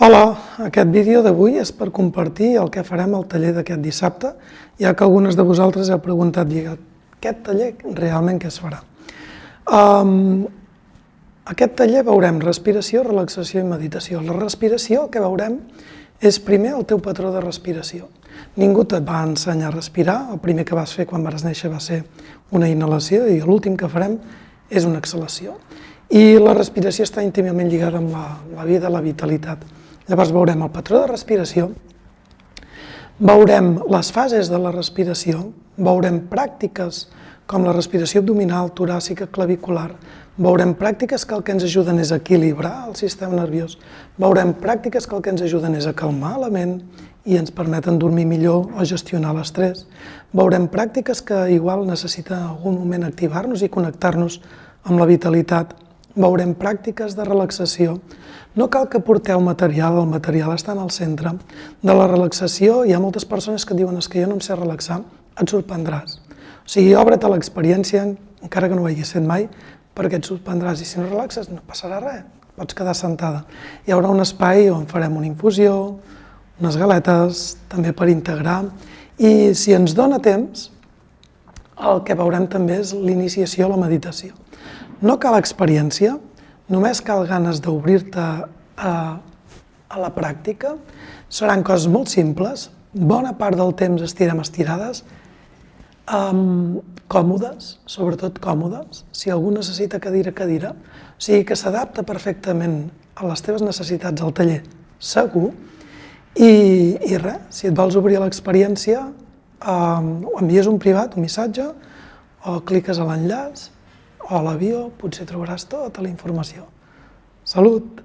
Hola, aquest vídeo d'avui és per compartir el que farem al taller d'aquest dissabte, ja que algunes de vosaltres heu preguntat, aquest taller realment què es farà? Aquest taller veurem respiració, relaxació i meditació. La respiració que veurem és primer el teu patró de respiració. Ningú et va ensenyar a respirar, el primer que vas fer quan vas néixer va ser una inhalació i l'últim que farem és una exhalació. I la respiració està íntimament lligada amb la vida, la vitalitat. Llavors veurem el patró de respiració, veurem les fases de la respiració, veurem pràctiques com la respiració abdominal, toràcica, clavicular, veurem pràctiques que el que ens ajuden és a equilibrar el sistema nerviós, veurem pràctiques que el que ens ajuden és a calmar la ment i ens permeten dormir millor o gestionar l'estrès, veurem pràctiques que igual necessiten en algun moment activar-nos i connectar-nos amb la vitalitat, veurem pràctiques de relaxació. No cal que porteu material, el material està en el centre. De la relaxació hi ha moltes persones que diuen que jo no em sé relaxar, et sorprendràs. O sigui, obre't a l'experiència, encara que no ho hagis fet mai, perquè et sorprendràs i si no relaxes no passarà res, pots quedar sentada. Hi haurà un espai on farem una infusió, unes galetes, també per integrar, i si ens dona temps, el que veurem també és l'iniciació a la meditació. No cal experiència, només cal ganes d'obrir-te a la pràctica. Seran coses molt simples, bona part del temps estirem estirades, còmodes, sobretot còmodes. Si algú necessita cadira, cadira. O sigui que s'adapta perfectament a les teves necessitats al taller, segur. I res, si et vols obrir a l'experiència, o envies un privat, un missatge, o cliques a l'enllaç, o a l'avió, potser trobaràs tota la informació. Salut!